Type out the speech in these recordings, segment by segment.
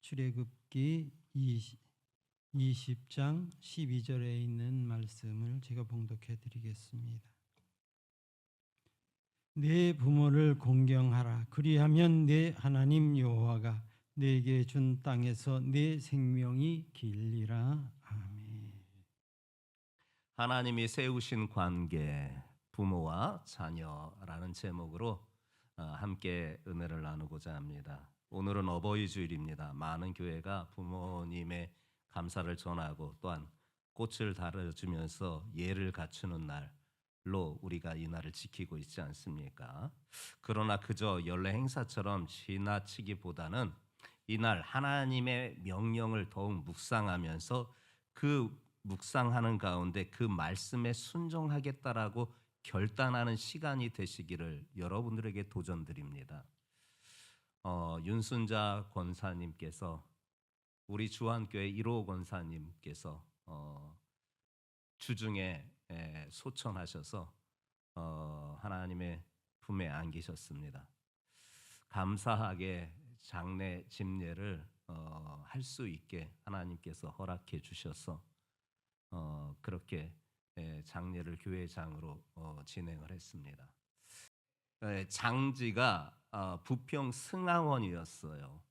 출애굽기 20장 12절에 있는 말씀을 제가 봉독해 드리겠습니다. 내 부모를 공경하라. 그리하면 내 하나님 여호와가 내게 준 땅에서 내 생명이 길리라. 아멘. 하나님이 세우신 관계, 부모와 자녀라는 제목으로 함께 은혜를 나누고자 합니다. 오늘은 어버이 주일입니다. 많은 교회가 부모님의 감사를 전하고 또한 꽃을 달아주면서 예를 갖추는 날로 우리가 이 날을 지키고 있지 않습니까? 그러나 그저 연례 행사처럼 지나치기보다는 이날 하나님의 명령을 더욱 묵상하면서 그 묵상하는 가운데 그 말씀에 순종하겠다라고 결단하는 시간이 되시기를 여러분들에게 도전드립니다. 윤순자 권사님께서 우리 주한교회 1호 권사님께서 주중에 소천하셔서 하나님의 품에 안기셨습니다. 감사하게 장례 집례를 할 수 있게 하나님께서 허락해 주셔서 그렇게 장례를 교회장으로 진행을 했습니다. 장지가 부평 승하원이었어요.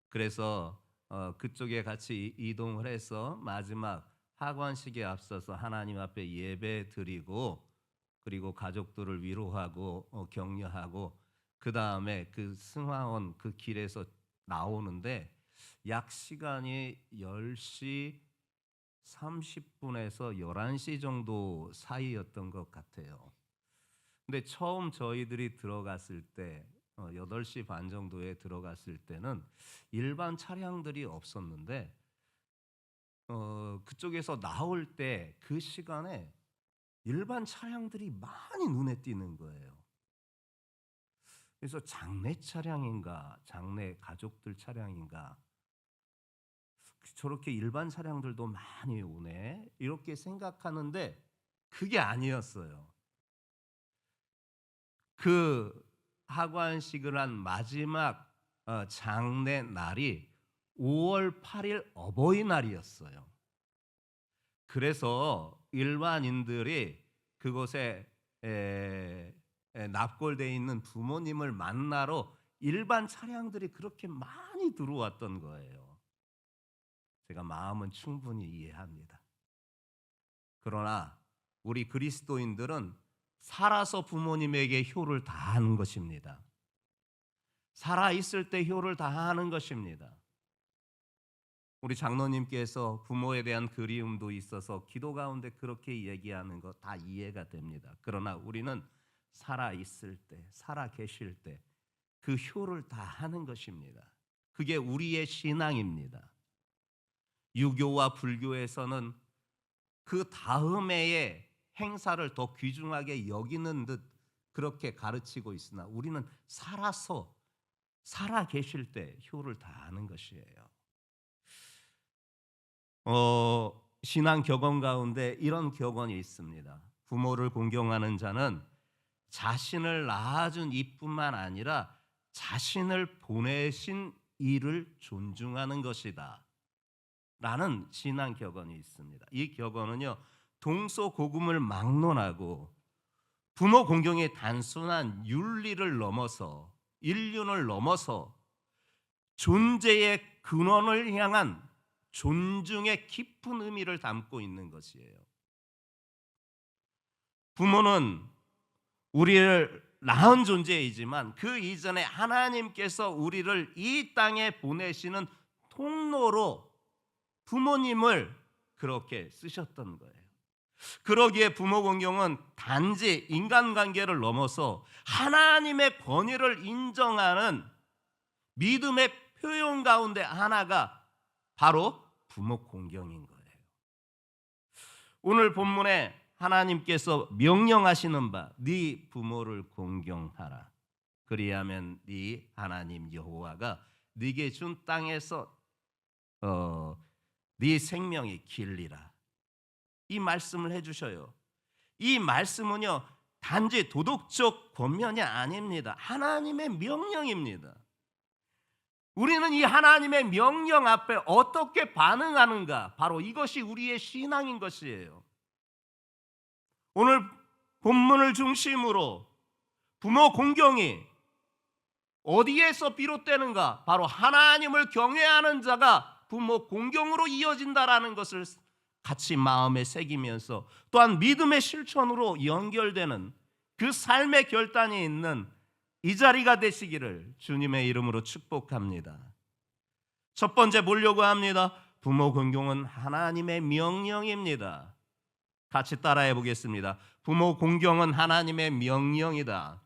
그래서 그쪽에 같이 이동을 해서 마지막 하관식에 앞서서 하나님 앞에 예배 드리고 그리고 가족들을 위로하고 격려하고 그 다음에 그 승하원 그 길에서 나오는데 약 시간이 10시 30분에서 11시 정도 사이였던 것 같아요. 근데 처음 저희들이 들어갔을 때 8시 반 정도에 들어갔을 때는 일반 차량들이 없었는데 그쪽에서 나올 때 그 시간에 일반 차량들이 많이 눈에 띄는 거예요. 그래서 장례 차량인가 장례 가족들 차량인가 저렇게 일반 차량들도 많이 오네 이렇게 생각하는데 그게 아니었어요. 그 하관식을 한 마지막 장례 날이 5월 8일 어버이날이었어요. 그래서 일반인들이 그곳에 납골되어 있는 부모님을 만나러 일반 차량들이 그렇게 많이 들어왔던 거예요. 제가 마음은 충분히 이해합니다. 그러나 우리 그리스도인들은 살아서 부모님에게 효를 다하는 것입니다. 살아있을 때 효를 다하는 것입니다. 우리 장로님께서 부모에 대한 그리움도 있어서 기도 가운데 그렇게 얘기하는 거 다 이해가 됩니다. 그러나 우리는 살아있을 때, 살아계실 때 그 효를 다하는 것입니다. 그게 우리의 신앙입니다. 유교와 불교에서는 그 다음해의 행사를 더 귀중하게 여기는 듯 그렇게 가르치고 있으나 우리는 살아 계실 때 효를 다하는 것이에요. 신앙 격언 가운데 이런 격언이 있습니다. 부모를 공경하는 자는 자신을 낳아준 이뿐만 아니라 자신을 보내신 이를 존중하는 것이다 라는 신앙 격언이 있습니다. 이 격언은요 동서고금을 막론하고 부모 공경의 단순한 윤리를 넘어서 인륜을 넘어서 존재의 근원을 향한 존중의 깊은 의미를 담고 있는 것이에요. 부모는 우리를 낳은 존재이지만 그 이전에 하나님께서 우리를 이 땅에 보내시는 통로로 부모님을 그렇게 쓰셨던 거예요. 그러기에 부모 공경은 단지 인간관계를 넘어서 하나님의 권위를 인정하는 믿음의 표현 가운데 하나가 바로 부모 공경인 거예요. 오늘 본문에 하나님께서 명령하시는 바 네 부모를 공경하라. 그리하면 네 하나님 여호와가 네게 준 땅에서 네 생명이 길리라. 이 말씀을 해주셔요. 이 말씀은요 단지 도덕적 권면이 아닙니다. 하나님의 명령입니다. 우리는 이 하나님의 명령 앞에 어떻게 반응하는가? 바로 이것이 우리의 신앙인 것이에요. 오늘 본문을 중심으로 부모 공경이 어디에서 비롯되는가? 바로 하나님을 경외하는 자가 부모 공경으로 이어진다라는 것을 같이 마음에 새기면서 또한 믿음의 실천으로 연결되는 그 삶의 결단이 있는 이 자리가 되시기를 주님의 이름으로 축복합니다. 첫 번째 보려고 합니다. 부모 공경은 하나님의 명령입니다. 같이 따라해 보겠습니다. 부모 공경은 하나님의 명령이다.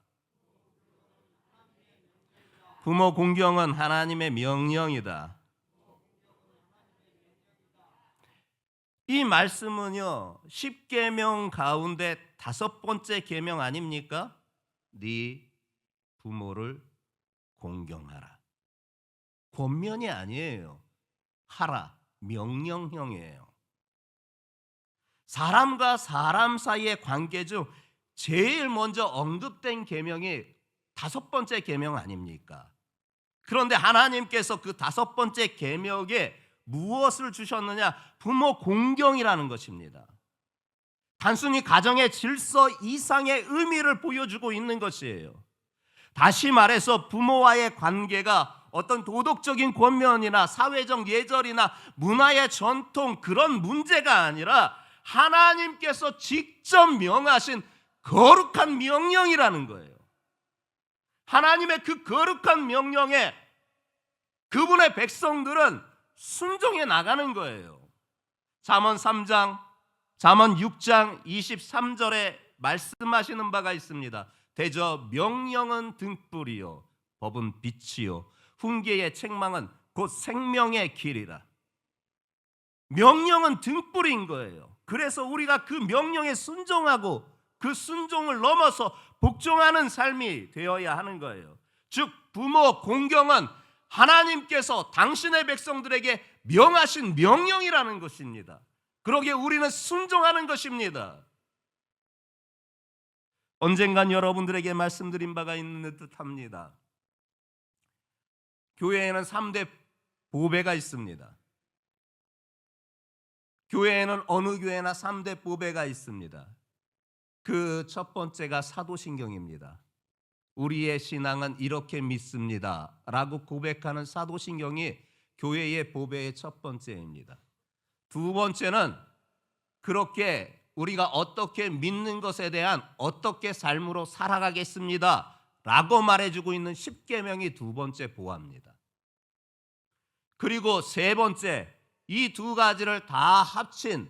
부모 공경은 하나님의 명령이다. 이 말씀은요, 10계명 가운데 5번째 계명 아닙니까? 네 부모를 공경하라. 권면이 아니에요. 하라, 명령형이에요. 사람과 사람 사이의 관계 중 제일 먼저 언급된 계명이 5번째 계명 아닙니까? 그런데 하나님께서 그 5번째 계명에 무엇을 주셨느냐? 부모 공경이라는 것입니다. 단순히 가정의 질서 이상의 의미를 보여주고 있는 것이에요. 다시 말해서 부모와의 관계가 어떤 도덕적인 권면이나 사회적 예절이나 문화의 전통 그런 문제가 아니라 하나님께서 직접 명하신 거룩한 명령이라는 거예요. 하나님의 그 거룩한 명령에 그분의 백성들은 순종해 나가는 거예요. 잠언 3장, 잠언 6장 23절에 말씀하시는 바가 있습니다. 대저 명령은 등불이요 법은 빛이요 훈계의 책망은 곧 생명의 길이라. 명령은 등불인 거예요. 그래서 우리가 그 명령에 순종하고 그 순종을 넘어서 복종하는 삶이 되어야 하는 거예요. 즉 부모 공경은 하나님께서 당신의 백성들에게 명하신 명령이라는 것입니다. 그러기에 우리는 순종하는 것입니다. 언젠간 여러분들에게 말씀드린 바가 있는 듯합니다. 교회에는 3대 보배가 있습니다. 교회에는 어느 교회나 3대 보배가 있습니다. 그 첫 번째가 사도신경입니다. 우리의 신앙은 이렇게 믿습니다 라고 고백하는 사도신경이 교회의 보배의 첫 번째입니다. 두 번째는 그렇게 우리가 어떻게 믿는 것에 대한 어떻게 삶으로 살아가겠습니다 라고 말해주고 있는 10계명이 두 번째 보화입니다. 그리고 세 번째, 이 두 가지를 다 합친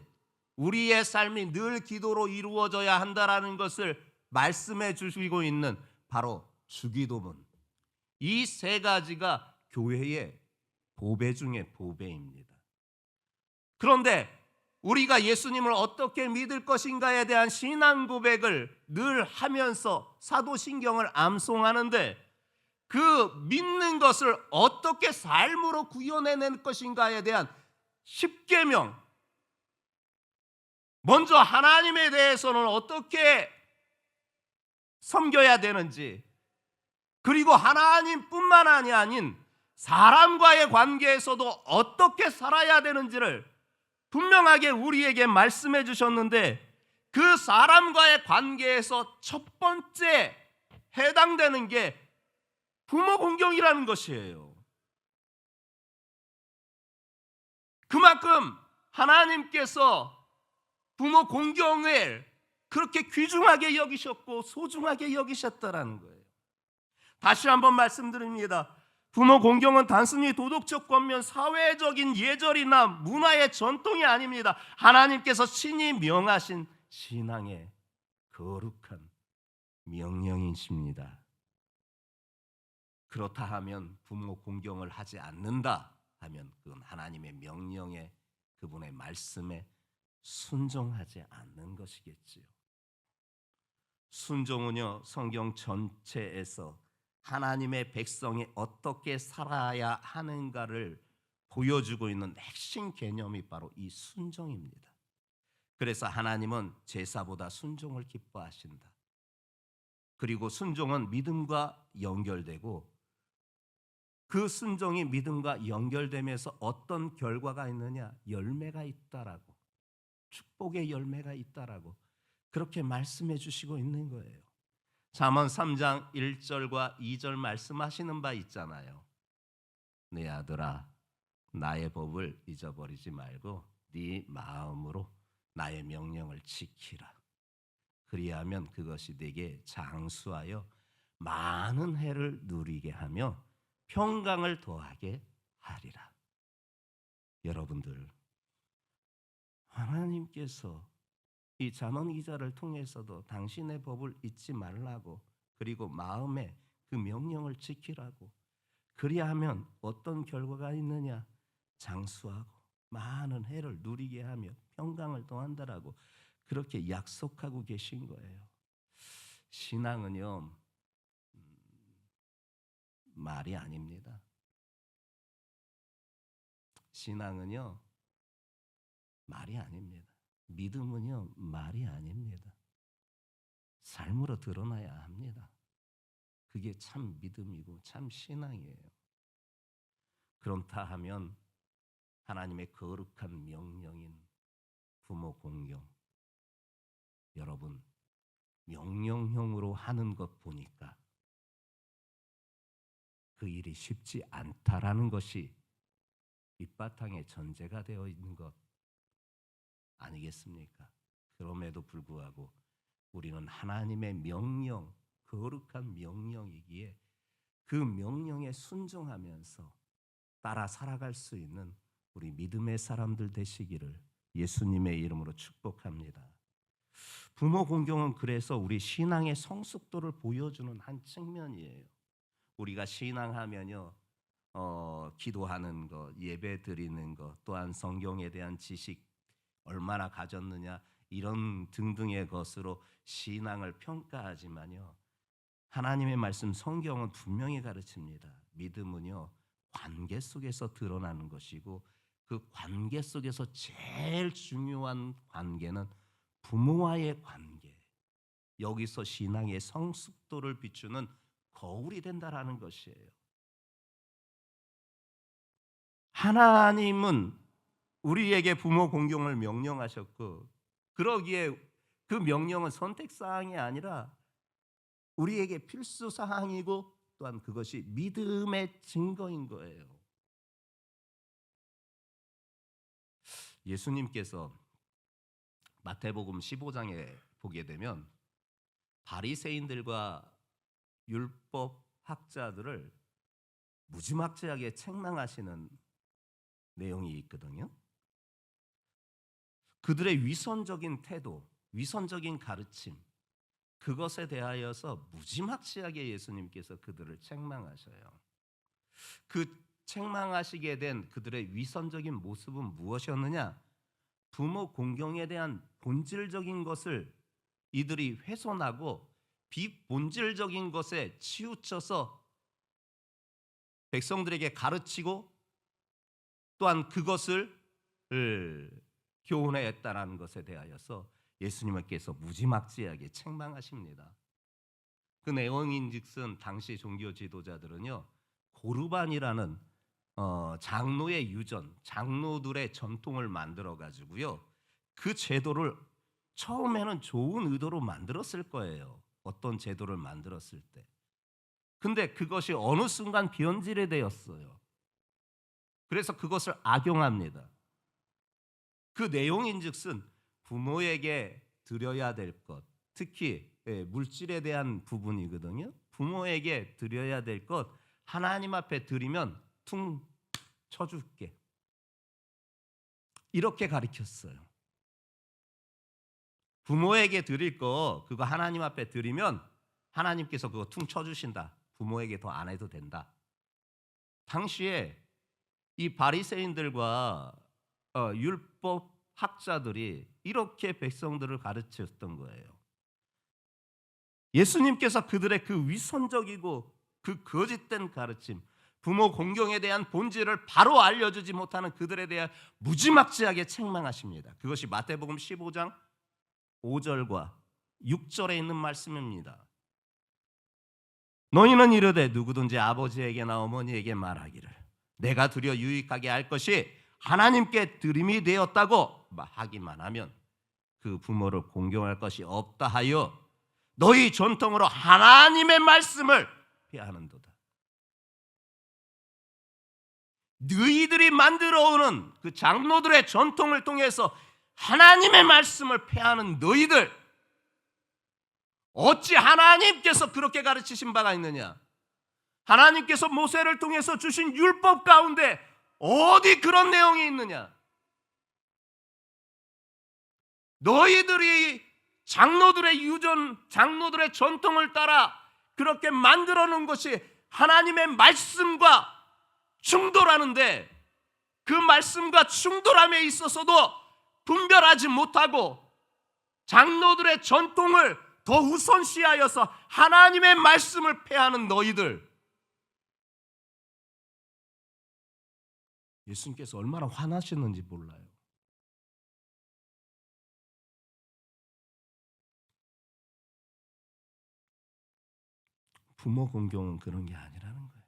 우리의 삶이 늘 기도로 이루어져야 한다라는 것을 말씀해 주시고 있는 바로 주기도문. 이 세 가지가 교회의 보배 중의 보배입니다. 그런데 우리가 예수님을 어떻게 믿을 것인가에 대한 신앙 고백을 늘 하면서 사도신경을 암송하는데 그 믿는 것을 어떻게 삶으로 구현해낼 것인가에 대한 10계명, 먼저 하나님에 대해서는 어떻게 섬겨야 되는지, 그리고 하나님뿐만 아닌 사람과의 관계에서도 어떻게 살아야 되는지를 분명하게 우리에게 말씀해 주셨는데 그 사람과의 관계에서 첫 번째 해당되는 게 부모 공경이라는 것이에요. 그만큼 하나님께서 부모 공경을 그렇게 귀중하게 여기셨고 소중하게 여기셨다라는 거예요. 다시 한번 말씀드립니다. 부모 공경은 단순히 도덕적 권면, 사회적인 예절이나 문화의 전통이 아닙니다. 하나님께서 친히 명하신 신앙의 거룩한 명령이십니다. 그렇다 하면 부모 공경을 하지 않는다 하면 그건 하나님의 명령에, 그분의 말씀에 순종하지 않는 것이겠지요. 순종은요, 성경 전체에서 하나님의 백성이 어떻게 살아야 하는가를 보여주고 있는 핵심 개념이 바로 이 순종입니다. 그래서 하나님은 제사보다 순종을 기뻐하신다. 그리고 순종은 믿음과 연결되고 그 순종이 믿음과 연결되면서 어떤 결과가 있느냐? 열매가 있다라고. 축복의 열매가 있다라고. 그렇게 말씀해 주시고 있는 거예요. 잠언 3장 1절과 2절 말씀하시는 바 있잖아요. 내 아들아, 나의 법을 잊어버리지 말고 네 마음으로 나의 명령을 지키라. 그리하면 그것이 네게 장수하여 많은 해를 누리게 하며 평강을 더하게 하리라. 여러분들, 하나님께서 이 잠언 기자를 통해서도 당신의 법을 잊지 말라고, 그리고 마음에 그 명령을 지키라고, 그리하면 어떤 결과가 있느냐? 장수하고 많은 해를 누리게 하며 평강을 더한다라고 그렇게 약속하고 계신 거예요. 신앙은요, 말이 아닙니다. 신앙은요, 말이 아닙니다. 믿음은요, 말이 아닙니다. 삶으로 드러나야 합니다. 그게 참 믿음이고 참 신앙이에요. 그렇다 하면 하나님의 거룩한 명령인 부모 공경, 여러분 명령형으로 하는 것 보니까 그 일이 쉽지 않다라는 것이 밑바탕에 전제가 되어 있는 것 아니겠습니까? 그럼에도 불구하고 우리는 하나님의 명령, 거룩한 명령이기에 그 명령에 순종하면서 따라 살아갈 수 있는 우리 믿음의 사람들 되시기를 예수님의 이름으로 축복합니다. 부모 공경은 그래서 우리 신앙의 성숙도를 보여주는 한 측면이에요. 우리가 신앙하면요, 기도하는 것, 예배 드리는 것, 또한 성경에 대한 지식 얼마나 가졌느냐, 이런 등등의 것으로 신앙을 평가하지만요, 하나님의 말씀 성경은 분명히 가르칩니다. 믿음은요, 관계 속에서 드러나는 것이고 그 관계 속에서 제일 중요한 관계는 부모와의 관계. 여기서 신앙의 성숙도를 비추는 거울이 된다라는 것이에요. 하나님은 우리에게 부모 공경을 명령하셨고, 그러기에 그 명령은 선택사항이 아니라 우리에게 필수사항이고 또한 그것이 믿음의 증거인 거예요. 예수님께서 마태복음 15장에 보게 되면 바리새인들과 율법 학자들을 무지막지하게 책망하시는 내용이 있거든요. 그들의 위선적인 태도, 위선적인 가르침, 그것에 대하여서 무지막지하게 예수님께서 그들을 책망하셔요. 그 책망하시게 된 그들의 위선적인 모습은 무엇이었느냐? 부모 공경에 대한 본질적인 것을 이들이 훼손하고 비본질적인 것에 치우쳐서 백성들에게 가르치고 또한 그것을 교훈했다라는 것에 대하여서 예수님께서 무지막지하게 책망하십니다. 그 내용인즉슨 당시 종교 지도자들은요, 고르반이라는 장로의 유전, 장로들의 전통을 만들어 가지고요, 그 제도를 처음에는 좋은 의도로 만들었을 거예요. 어떤 제도를 만들었을 때. 근데 그것이 어느 순간 변질이 되었어요. 그래서 그것을 악용합니다. 그 내용인즉슨 부모에게 드려야 될 것, 특히 물질에 대한 부분이거든요. 부모에게 드려야 될 것 하나님 앞에 드리면 퉁 쳐줄게, 이렇게 가르쳤어요. 부모에게 드릴 거 그거 하나님 앞에 드리면 하나님께서 그거 퉁 쳐주신다. 부모에게 더 안 해도 된다. 당시에 이 바리새인들과 율법 학자들이 이렇게 백성들을 가르쳤던 거예요. 예수님께서 그들의 그 위선적이고 그 거짓된 가르침, 부모 공경에 대한 본질을 바로 알려주지 못하는 그들에 대해 무지막지하게 책망하십니다. 그것이 마태복음 15장 5절과 6절에 있는 말씀입니다. 너희는 이르되 누구든지 아버지에게나 어머니에게 말하기를 내가 드려 유익하게 할 것이 하나님께 드림이 되었다고 하기만 하면 그 부모를 공경할 것이 없다 하여 너희 전통으로 하나님의 말씀을 폐하는도다. 너희들이 만들어오는 그 장로들의 전통을 통해서 하나님의 말씀을 폐하는 너희들, 어찌 하나님께서 그렇게 가르치신 바가 있느냐? 하나님께서 모세를 통해서 주신 율법 가운데 어디 그런 내용이 있느냐? 너희들이 장로들의 장로들의 전통을 따라 그렇게 만들어 놓은 것이 하나님의 말씀과 충돌하는데 그 말씀과 충돌함에 있어서도 분별하지 못하고 장로들의 전통을 더 우선시하여서 하나님의 말씀을 폐하는 너희들, 예수님께서 얼마나 화나셨는지 몰라요. 부모 공경은 그런 게 아니라는 거예요.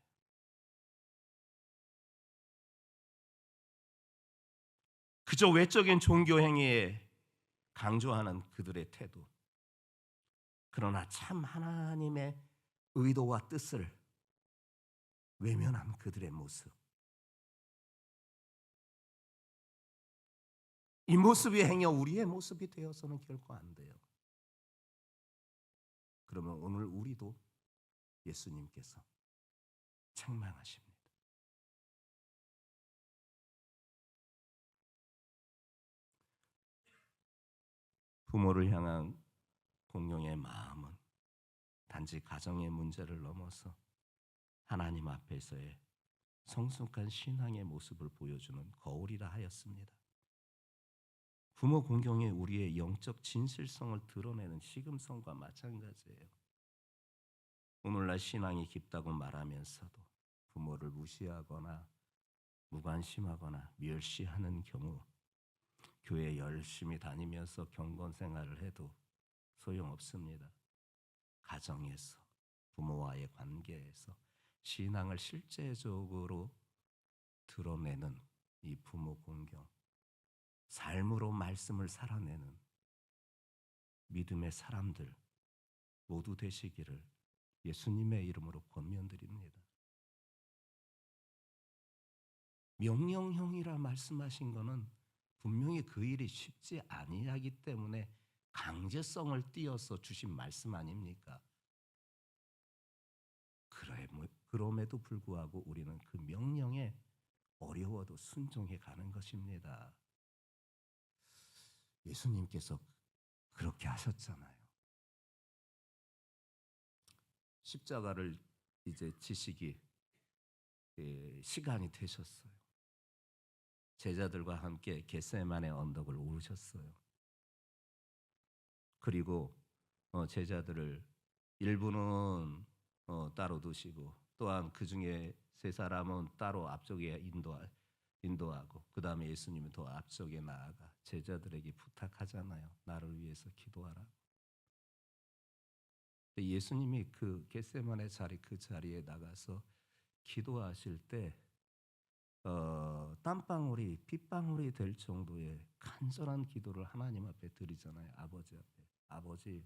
그저 외적인 종교 행위에 강조하는 그들의 태도, 그러나 참 하나님의 의도와 뜻을 외면한 그들의 모습, 이 모습이 행여 우리의 모습이 되어서는 결코 안 돼요. 그러면 오늘 우리도 예수님께서 책망하십니다. 부모를 향한 공경의 마음은 단지 가정의 문제를 넘어서 하나님 앞에서의 성숙한 신앙의 모습을 보여주는 거울이라 하였습니다. 부모 공경이 우리의 영적 진실성을 드러내는 시금성과 마찬가지예요. 오늘날 신앙이 깊다고 말하면서도 부모를 무시하거나 무관심하거나 멸시하는 경우 교회 열심히 다니면서 경건 생활을 해도 소용없습니다. 가정에서 부모와의 관계에서 신앙을 실제적으로 드러내는 이 부모 공경, 삶으로 말씀을 살아내는 믿음의 사람들 모두 되시기를 예수님의 이름으로 권면드립니다. 명령형이라 말씀하신 것은 분명히 그 일이 쉽지 아니하기 때문에 강제성을 띄어서 주신 말씀 아닙니까? 그럼에도 불구하고 우리는 그 명령에 어려워도 순종해 가는 것입니다. 예수님께서 그렇게 하셨잖아요. 십자가를 이제 지시기 시간이 되셨어요. 제자들과 함께 겟세마네 언덕을 오르셨어요. 그리고 제자들을 일부는 따로 두시고 또한 그 중에 세 사람은 따로 앞쪽에 인도하고 그 다음에 예수님은 더 앞쪽에 나아가 제자들에게 부탁하잖아요. 나를 위해서 기도하라. 예수님이 그 겟세마네 자리 그 자리에 나가서 기도하실 때 땀방울이 빗방울이 될 정도의 간절한 기도를 하나님 앞에 드리잖아요. 아버지 앞에. 아버지,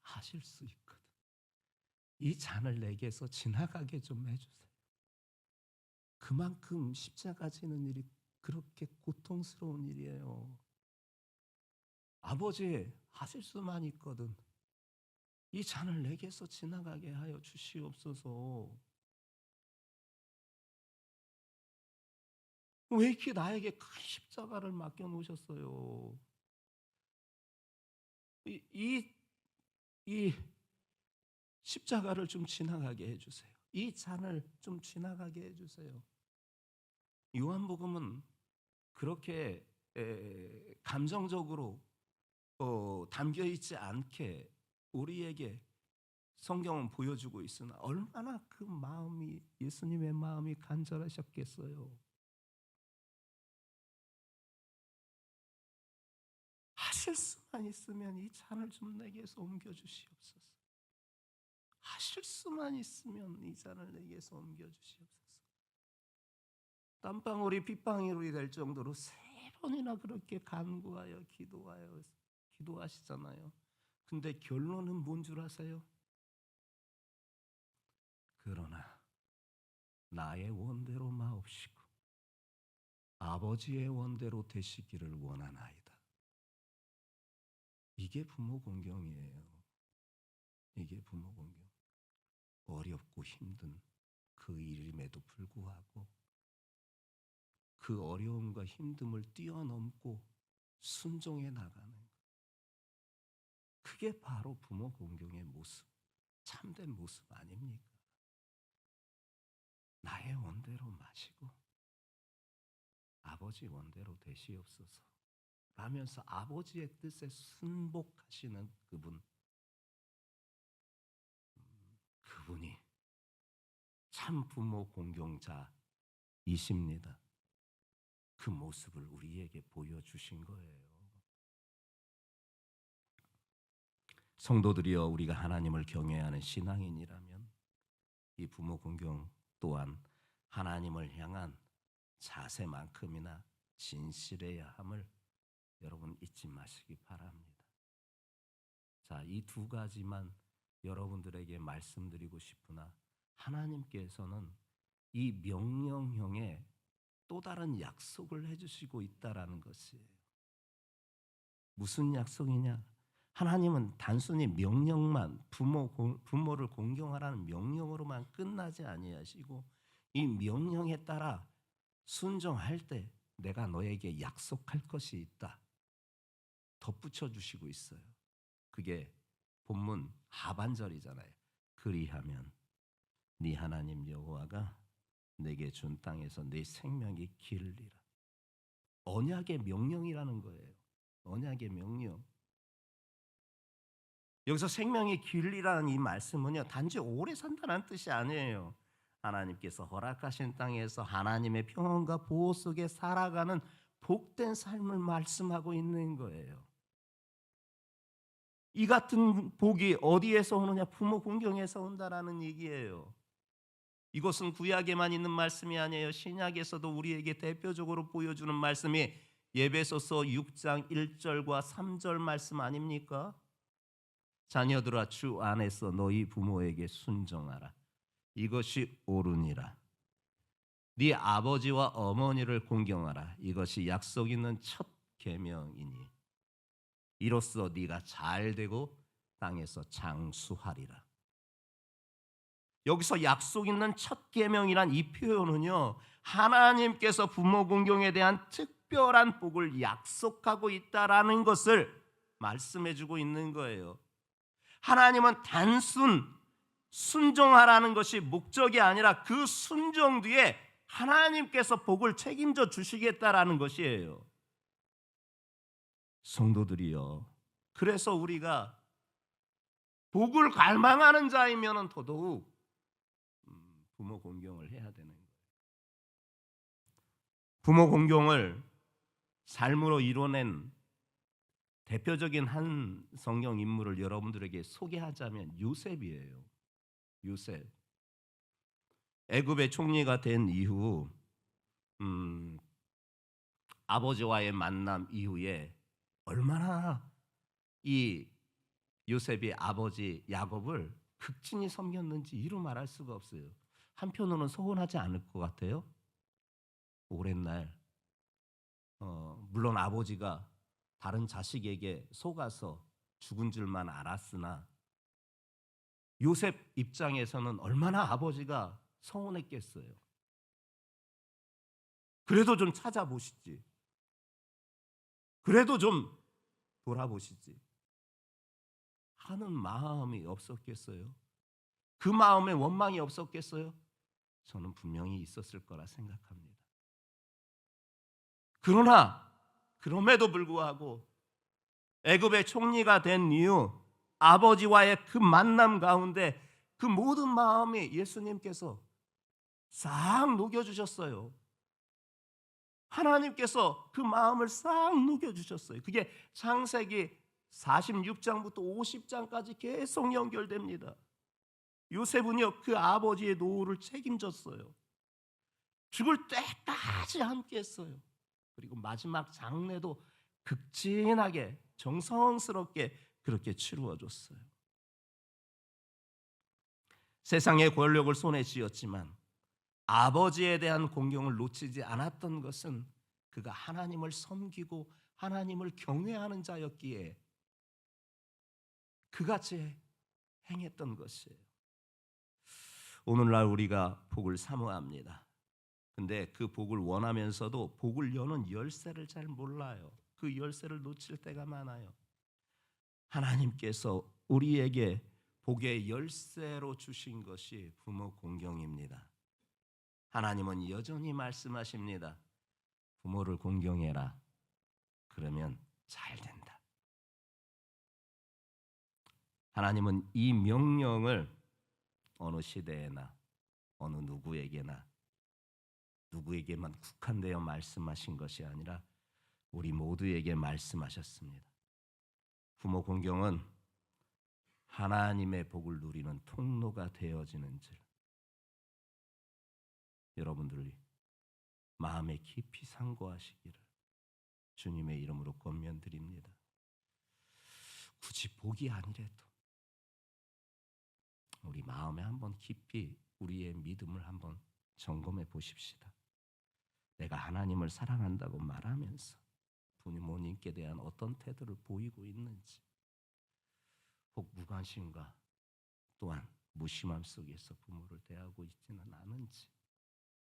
하실 수 있거든. 이 잔을 내게서 지나가게 좀 해주세요. 그만큼 십자가 지는 일이 그렇게 고통스러운 일이에요. 아버지, 하실 수만 있거든. 이 잔을 내게서 지나가게 하여 주시옵소서. 왜 이렇게 나에게 큰 십자가를 맡겨놓으셨어요? 이 십자가를 좀 지나가게 해주세요. 이 잔을 좀 지나가게 해주세요. 요한복음은 그렇게 감정적으로 담겨있지 않게 우리에게 성경은 보여주고 있으나 얼마나 그 마음이 예수님의 마음이 간절하셨겠어요. 하실 수만 있으면 이 잔을 좀 내게서 옮겨주시옵소서. 하실 수만 있으면 이 잔을 내게서 옮겨주시옵소서. 땀방울이 빗방울이 될 정도로 세 번이나 그렇게 간구하여 기도하시잖아요. 근데 결론은 뭔 줄 아세요? 그러나 나의 원대로 마옵시고 아버지의 원대로 되시기를 원하나이다. 이게 부모 공경이에요. 이게 부모 공경. 어렵고 힘든 그 일임에도 불구하고 그 어려움과 힘듦을 뛰어넘고 순종해 나가는 것. 그게 바로 부모 공경의 모습, 참된 모습 아닙니까? 나의 원대로 마시고 아버지 원대로 되시옵소서 라면서 아버지의 뜻에 순복하시는 그분이 참 부모 공경자이십니다. 그 모습을 우리에게 보여주신 거예요. 성도들이여, 우리가 하나님을 경외하는 신앙인이라면 이 부모 공경 또한 하나님을 향한 자세만큼이나 진실해야 함을 여러분 잊지 마시기 바랍니다. 자, 이 두 가지만 여러분들에게 말씀드리고 싶으나 하나님께서는 이 명령형에 또 다른 약속을 해주시고 있다라는 것이에요. 무슨 약속이냐? 하나님은 단순히 명령만 부모를 공경하라는 명령으로만 끝나지 아니하시고 이 명령에 따라 순종할 때 내가 너에게 약속할 것이 있다 덧붙여 주시고 있어요. 그게 본문 하반절이잖아요. 그리하면 네 하나님 여호와가 내게 준 땅에서 네 생명이 기르리라. 언약의 명령이라는 거예요. 언약의 명령. 여기서 생명이 기르리라는 이 말씀은요, 단지 오래 산다는 뜻이 아니에요. 하나님께서 허락하신 땅에서 하나님의 평안과 보호 속에 살아가는 복된 삶을 말씀하고 있는 거예요. 이 같은 복이 어디에서 오느냐? 부모 공경에서 온다라는 얘기예요. 이것은 구약에만 있는 말씀이 아니에요. 신약에서도 우리에게 대표적으로 보여주는 말씀이 에베소서 6장 1절과 3절 말씀 아닙니까? 자녀들아, 주 안에서 너희 부모에게 순종하라. 이것이 옳으니라. 네 아버지와 어머니를 공경하라. 이것이 약속 있는 첫 계명이니 이로써 네가 잘되고 땅에서 장수하리라. 여기서 약속 있는 첫 계명이란 이 표현은요, 하나님께서 부모 공경에 대한 특별한 복을 약속하고 있다라는 것을 말씀해주고 있는 거예요. 하나님은 단순 순종하라는 것이 목적이 아니라 그 순종 뒤에 하나님께서 복을 책임져 주시겠다라는 것이에요. 성도들이여, 그래서 우리가 복을 갈망하는 자이면 더더욱 부모 공경을 해야 되는 거예요. 부모 공경을 삶으로 이뤄낸 대표적인 한 성경 인물을 여러분들에게 소개하자면 요셉이에요. 요셉. 애굽의 총리가 된 이후 아버지와의 만남 이후에 얼마나 이 요셉이 아버지 야곱을 극진히 섬겼는지 이루 말할 수가 없어요. 한편으로는 서운하지 않을 것 같아요. 오랜 날 물론 아버지가 다른 자식에게 속아서 죽은 줄만 알았으나 요셉 입장에서는 얼마나 아버지가 서운했겠어요. 그래도 좀 찾아보시지. 그래도 좀 돌아보시지 하는 마음이 없었겠어요? 그 마음에 원망이 없었겠어요? 저는 분명히 있었을 거라 생각합니다. 그러나 그럼에도 불구하고 애굽의 총리가 된 이후 아버지와의 그 만남 가운데 그 모든 마음이 예수님께서 싹 녹여주셨어요. 하나님께서 그 마음을 싹 녹여주셨어요. 그게 창세기 46장부터 50장까지 계속 연결됩니다. 요셉은요 그 아버지의 노후를 책임졌어요. 죽을 때까지 함께했어요. 그리고 마지막 장례도 극진하게 정성스럽게 그렇게 치루어줬어요. 세상의 권력을 손에 쥐었지만 아버지에 대한 공경을 놓치지 않았던 것은 그가 하나님을 섬기고 하나님을 경외하는 자였기에 그같이 행했던 것이에요. 오늘날 우리가 복을 사모합니다. 근데 그 복을 원하면서도 복을 여는 열쇠를 잘 몰라요. 그 열쇠를 놓칠 때가 많아요. 하나님께서 우리에게 복의 열쇠로 주신 것이 부모 공경입니다. 하나님은 여전히 말씀하십니다. 부모를 공경해라. 그러면 잘 된다. 하나님은 이 명령을 어느 시대에나 어느 누구에게나 누구에게만 국한되어 말씀하신 것이 아니라 우리 모두에게 말씀하셨습니다. 부모 공경은 하나님의 복을 누리는 통로가 되어지는 줄 여러분들이 마음에 깊이 상고하시기를 주님의 이름으로 권면드립니다. 굳이 복이 아니래도 우리 마음에 한번 깊이 우리의 믿음을 한번 점검해 보십시다. 내가 하나님을 사랑한다고 말하면서 부모님께 대한 어떤 태도를 보이고 있는지, 혹 무관심과 또한 무심함 속에서 부모를 대하고 있지는 않은지,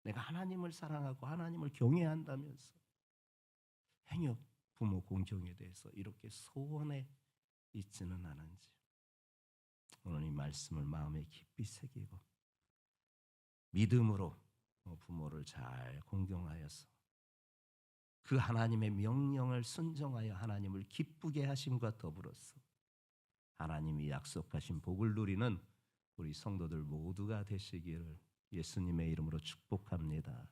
내가 하나님을 사랑하고 하나님을 경외한다면서 행여 부모 공경에 대해서 이렇게 소원해 있지는 않은지, 오늘 이 말씀을 마음에 깊이 새기고 믿음으로 부모를 잘 공경하여서 그 하나님의 명령을 순종하여 하나님을 기쁘게 하심과 더불어서 하나님이 약속하신 복을 누리는 우리 성도들 모두가 되시기를 예수님의 이름으로 축복합니다.